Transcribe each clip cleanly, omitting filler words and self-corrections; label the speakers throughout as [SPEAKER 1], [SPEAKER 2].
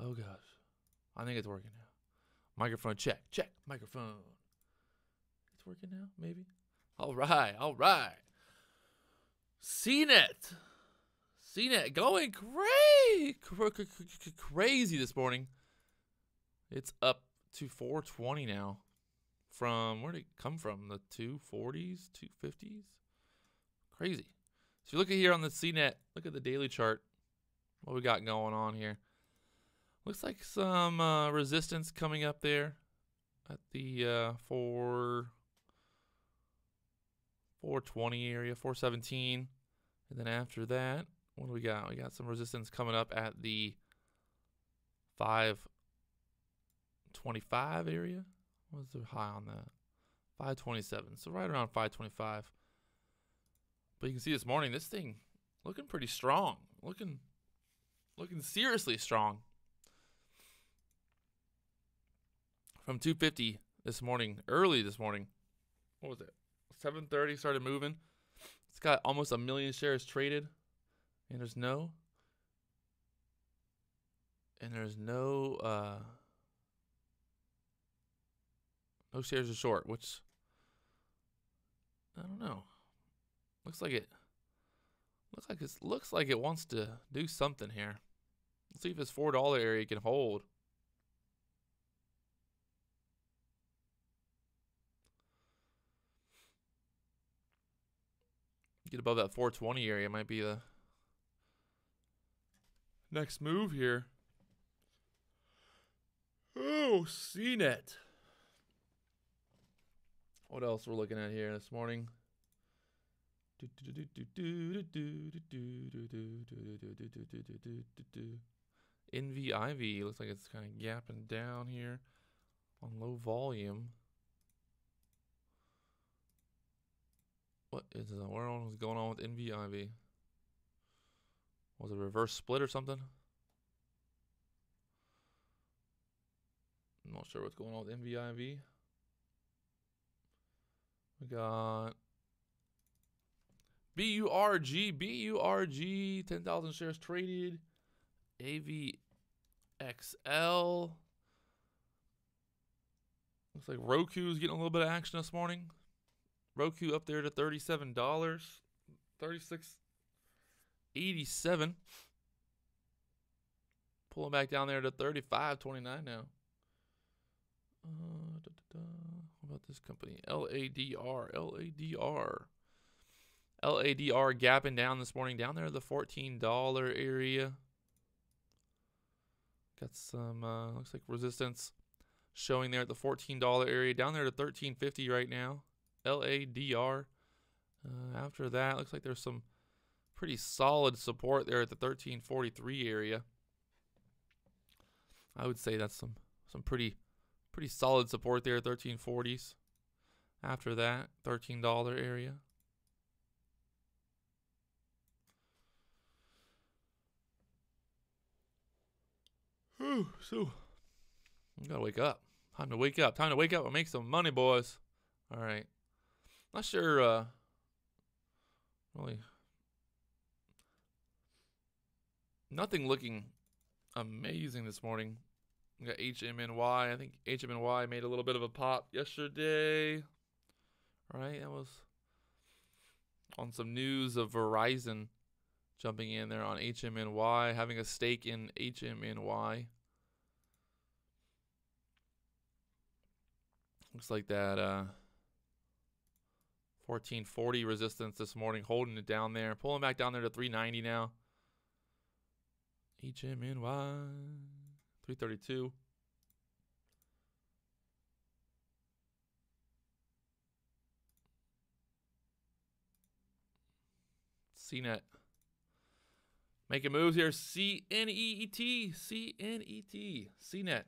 [SPEAKER 1] Oh gosh. I think it's working now. Microphone check. Check. Microphone. It's working now, maybe. All right. All right. CNET. CNET going crazy this morning. It's up to 420 now. From, where did it come from? The 240s, 250s? Crazy. So you look at here on the CNET, look at the daily chart. What we got going on here. Looks like some resistance coming up there at the 420 area, 417. And then after that, what do we got? We got some resistance coming up at the 525 area. What's the high on that? 527. So right around 525. But you can see this morning, this thing looking pretty strong. Looking seriously strong. From 250 this morning, early this morning. What was it? 7:30 started moving. It's got almost 1 million shares traded. And there's no no shares are short, which I don't know. Looks like it wants to do something here. Let's see if this $4 area can hold. Get above that 420 area might be the next move here. Oh, CNET. What else we're looking at here this morning? NVIV looks like it's kind of gapping down here on low volume. What is it? Where was going on with NVIV? Was it a reverse split or something? I'm not sure what's going on with NVIV. We got BURG, 10,000 shares traded. AVXL. Looks like Roku's getting a little bit of action this morning. Roku up there to $37. $36.87. Pulling back down there to $35.29 now. What about this company? LADR. LADR gapping down this morning, down there at the $14 area. Got some, looks like resistance showing there at the $14 area, down there to $13.50 right now. LADR. After that, looks like there's some pretty solid support there at the $13.43 area. I would say that's some pretty solid support there at 13.40s. After that, $13 area. Whew, so we gotta wake up. Time to wake up. Time to wake up and make some money, boys. All right. Not sure. Really, nothing looking amazing this morning. We got HMNY. I think HMNY made a little bit of a pop yesterday. All right, that was on some news of Verizon jumping in there on HMNY, having a stake in HMNY. Looks like that 1440 resistance this morning, holding it down there, pulling back down there to 390 now. HMNY 332. CNET making moves here. CNET. CNET.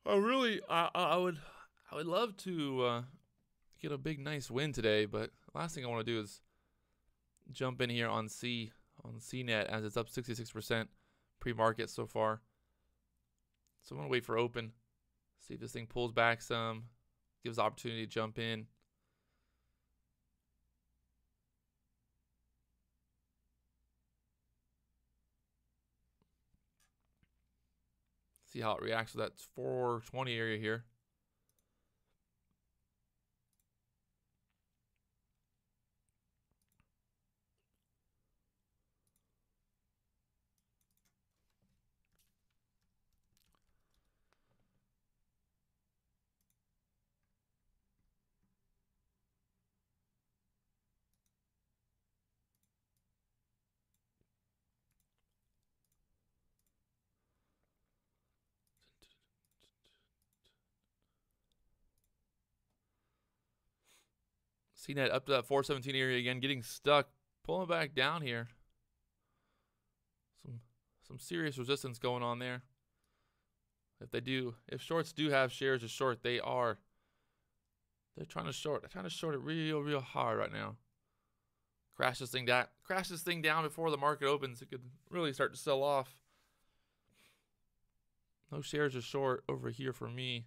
[SPEAKER 1] I would love to get a big nice win today, but last thing I want to do is jump in here on CNET as it's up 66% pre-market so far. So I'm going to wait for open, see if this thing pulls back some, gives opportunity to jump in. See how it reacts to that 420 area here. CNET up to that 417 area again, getting stuck, pulling back down here. Some serious resistance going on there. If shorts do have shares to short, they're trying to short. They're trying to short it real hard right now. Crash this thing down before the market opens. It could really start to sell off. No shares to short over here for me.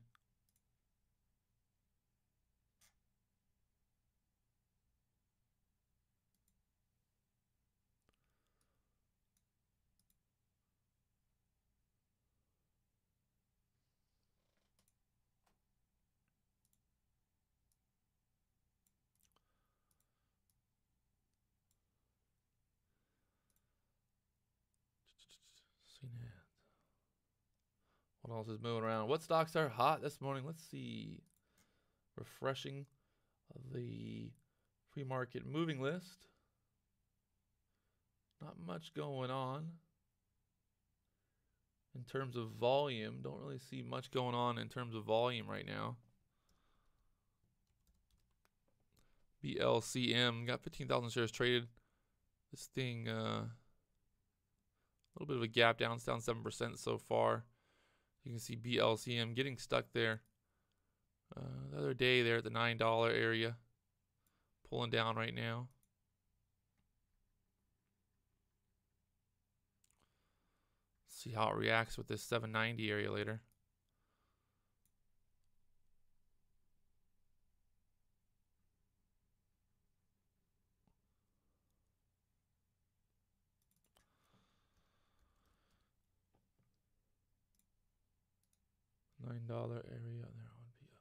[SPEAKER 1] What else is moving around? What stocks are hot this morning? Let's see. Refreshing the pre-market moving list. Not much going on in terms of volume. Don't really see much going on in terms of volume right now. BLCM got 15,000 shares traded. This thing, a little bit of a gap down. It's down 7% so far. You can see BLCM getting stuck there. The other day there at the $9 area. Pulling down right now. See how it reacts with this 790 area later. $9 area there on BLC.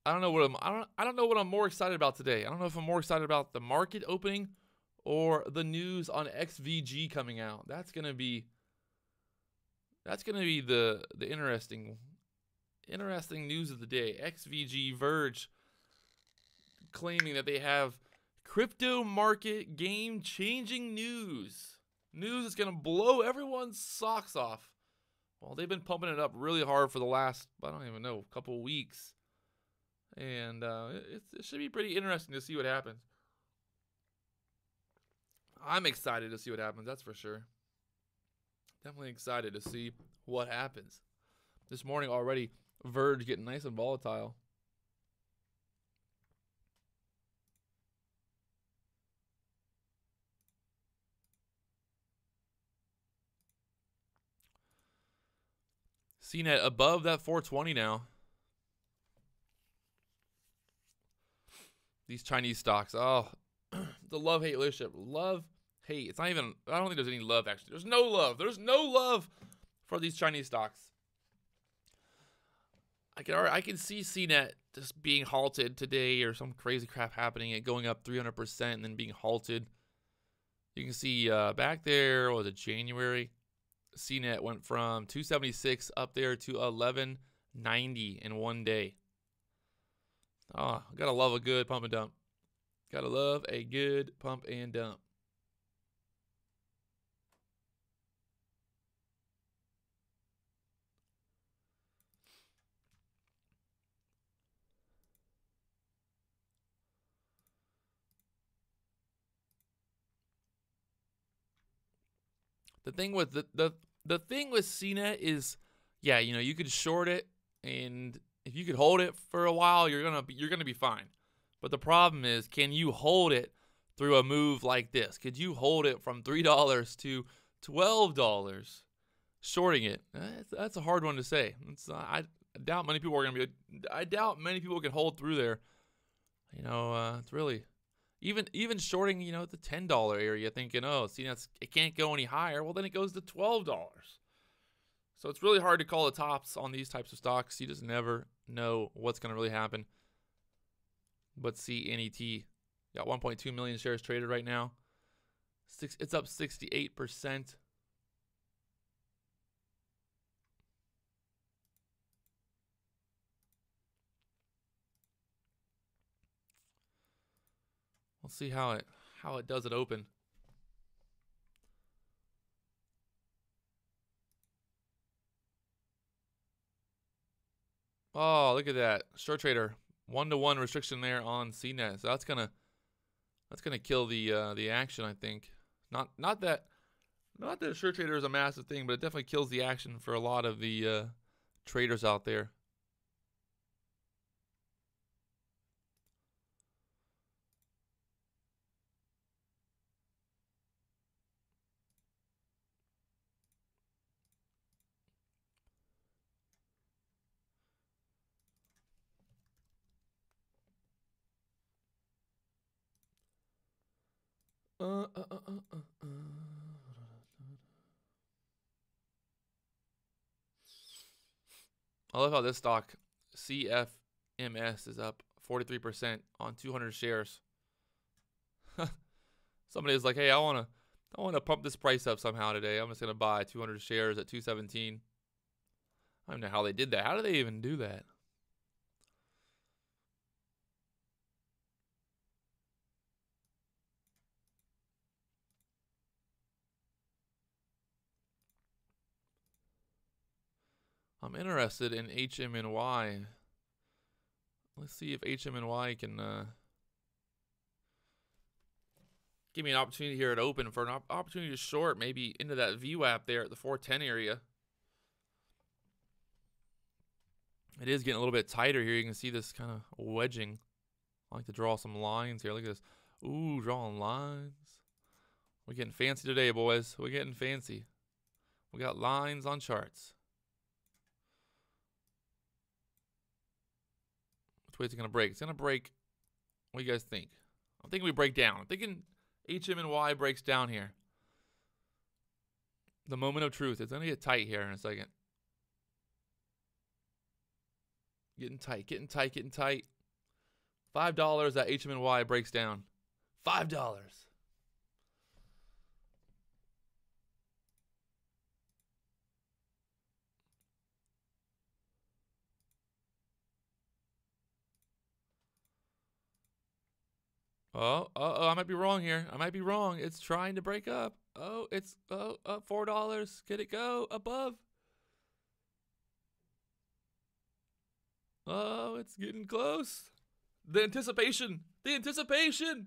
[SPEAKER 1] I don't know what I'm more excited about today. I don't know if I'm more excited about the market opening or the news on XVG coming out. That's gonna be the interesting news of the day. XVG Verge claiming that they have crypto market game-changing news. News that's gonna blow everyone's socks off. Well, they've been pumping it up really hard for the last, I don't even know, couple of weeks. And it should be pretty interesting to see what happens. I'm excited to see what happens, that's for sure. Definitely excited to see what happens. This morning already, Verge getting nice and volatile. CNET above that 420 now. These Chinese stocks, oh, the love-hate relationship. Love-hate. It's not even, I don't think there's any love, actually. There's no love. There's no love for these Chinese stocks. I can see CNET just being halted today or some crazy crap happening and going up 300% and then being halted. You can see back there, what was it, January? CNET went from 276 up there to 1190 in one day. Oh, gotta love a good pump and dump. Gotta love a good pump and dump. The thing with the thing with CNET is, yeah, you know, you could short it, and if you could hold it for a while, you're gonna be fine. But the problem is, can you hold it through a move like this? Could you hold it from $3 to $12, shorting it? That's a hard one to say. I doubt many people are gonna be. I doubt many people can hold through there. You know, it's really even shorting. You know, at the $10 area, thinking, oh, see, it can't go any higher. Well, then it goes to $12. So it's really hard to call the tops on these types of stocks. You just never know what's gonna really happen. But CNET got 1.2 million shares traded right now. It's up 68%. We'll see how it does it open. Oh, look at that. SureTrader 1-to-1 restriction there on CNET. So that's gonna kill the action, I think. Not that SureTrader is a massive thing, but it definitely kills the action for a lot of the traders out there. I love how this stock, CFMS, is up 43% on 200 shares. Somebody was like, hey, I want to pump this price up somehow today. I'm just going to buy 200 shares at 217. I don't know how they did that. How do they even do that? I'm interested in HMNY. Let's see if HMNY can give me an opportunity here at open for an opportunity to short, maybe into that VWAP there at the 410 area. It is getting a little bit tighter here. You can see this kind of wedging. I like to draw some lines here. Look at this. Ooh, drawing lines. We're getting fancy today, boys. We're getting fancy. We got lines on charts. Which way is it going to break? It's going to break. What do you guys think? I'm thinking we break down. I'm thinking HMNY breaks down here. The moment of truth. It's going to get tight here in a second. Getting tight, getting tight, getting tight. $5 that HMNY breaks down. $5. Oh, I might be wrong here. I might be wrong. It's trying to break up. Oh, it's $4. Could it go above? Oh, it's getting close. The anticipation. The anticipation.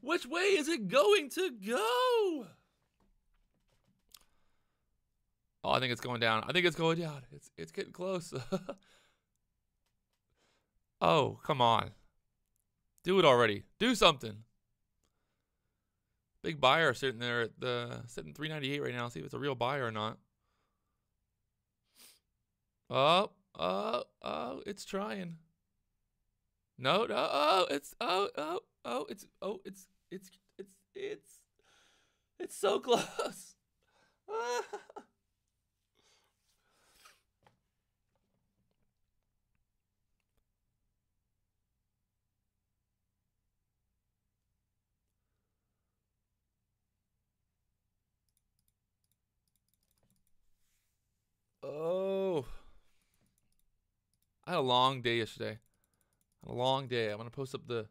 [SPEAKER 1] Which way is it going to go? Oh, I think it's going down. I think it's going down. It's getting close. Oh, come on. Do it already. Do something. Big buyer sitting there at sitting 398 right now. See if it's a real buyer or not. Oh, it's trying. No, it's so close. Oh. I had a long day yesterday. A long day. I'm gonna post up the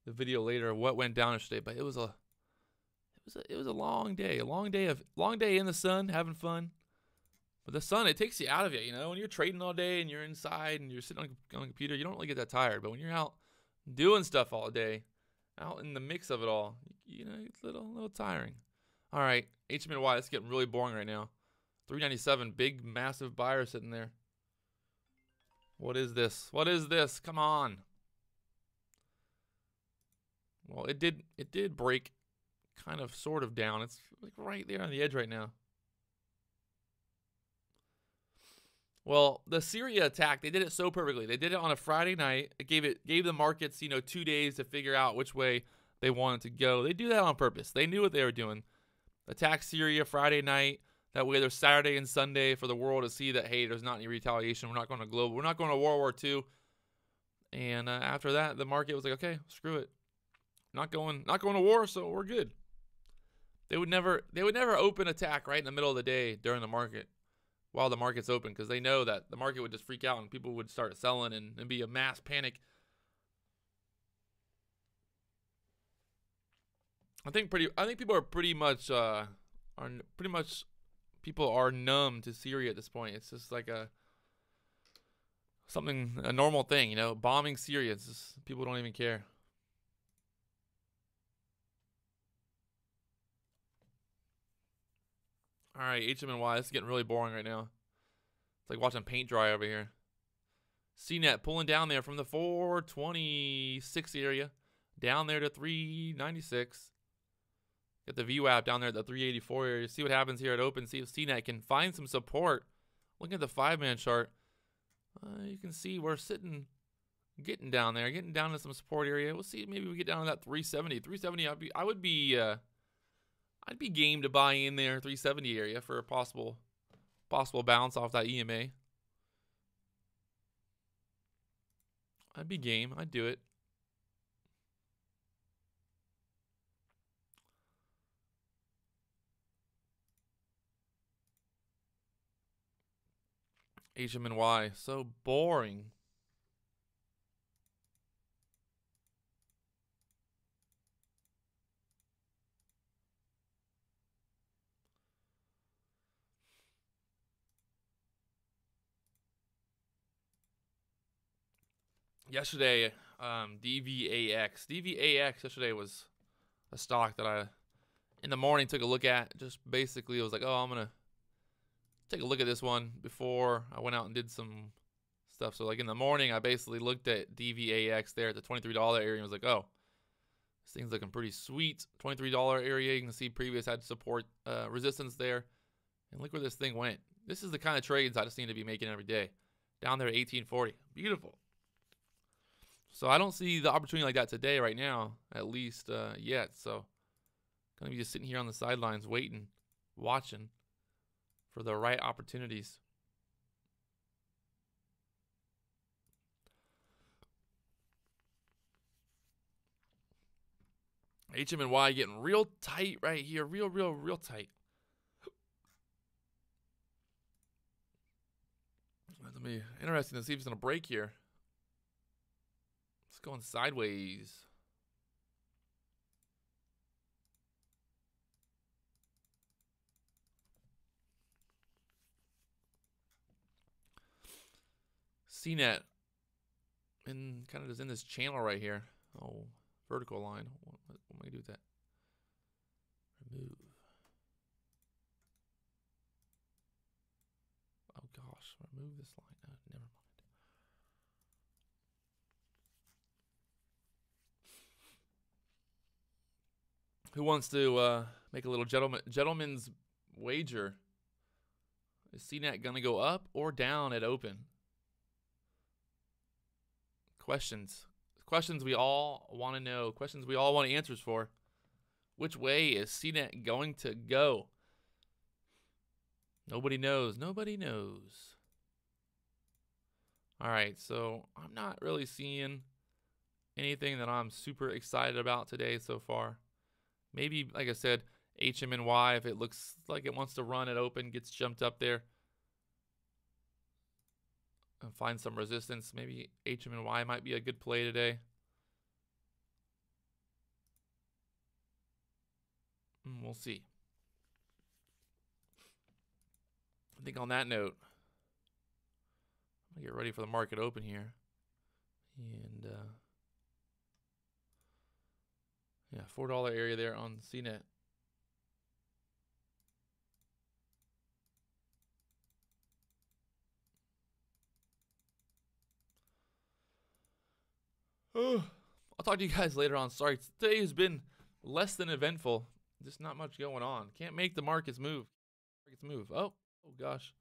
[SPEAKER 1] video later of what went down yesterday, but it was a long day. A long day in the sun, having fun. But the sun, it takes you out of it, you know. When you're trading all day and you're inside and you're sitting on a computer, you don't really get that tired. But when you're out doing stuff all day, out in the mix of it all, you know, it's a little tiring. All right, HMNY, it's getting really boring right now. 397, big, massive buyer sitting there. What is this? What is this? Come on. Well, it did break kind of sort of down. It's like right there on the edge right now. Well, the Syria attack, they did it so perfectly. They did it on a Friday night. It gave the markets, 2 days to figure out which way they wanted to go. They do that on purpose. They knew what they were doing. Attack Syria Friday night. That way there's Saturday and Sunday for the world to see that, hey, there's not any retaliation. We're not going to global. We're not going to World War II. And after that, the market was like, okay, screw it. Not going to war, so we're good. They would never open attack right in the middle of the day during the market while the market's open, because they know that the market would just freak out and people would start selling and be a mass panic. I think people are pretty much people are numb to Syria at this point. It's just like a normal thing, bombing Syria. It's just, people don't even care. All right, HMNY, this is getting really boring right now. It's like watching paint dry over here. CNET pulling down there from the 426 area down there to 396. Get the VWAP down there at the 384 area. See what happens here at open. See if CNET can find some support. Look at the 5-man chart. You can see we're getting down there, getting down to some support area. We'll see. Maybe we get down to that 370. 370. I'd be game to buy in there 370 area for a possible bounce off that EMA. I'd be game. I'd do it. HMNY, so boring. Yesterday, DVAX. DVAX yesterday was a stock that I, in the morning, took a look at. Just basically, it was like, oh, I'm going to take a look at this one before I went out and did some stuff. So, like, in the morning, I basically looked at DVAX there at the $23 area and was like, oh, this thing's looking pretty sweet. $23 area, you can see previous had support resistance there. And look where this thing went. This is the kind of trades I just need to be making every day. Down there at 1840. Beautiful. So I don't see the opportunity like that today right now, at least yet. So going to be just sitting here on the sidelines waiting, watching for the right opportunities. HMNY getting real tight right here. Real tight. It's going to be interesting to see if it's going to break here. It's going sideways. CNET and kind of is in this channel right here. Oh, vertical line. What am I going to do with that? Remove. Oh gosh, remove this line. Never mind. Who wants to make a little gentleman's wager? Is CNET going to go up or down at open? Questions we all want to know. Questions we all want answers for. Which way is CNET going to go? Nobody knows. Nobody knows. All right, so I'm not really seeing anything that I'm super excited about today so far. Maybe, like I said, HMNY, if it looks like it wants to run it open, gets jumped up there and find some resistance. Maybe HMNY might be a good play today. We'll see. I think on that note, I'm going to get ready for the market open here. And, yeah, $4 area there on CNET. I'll talk to you guys later on. Sorry, today has been less than eventful. Just not much going on. Can't make the markets move. Oh gosh.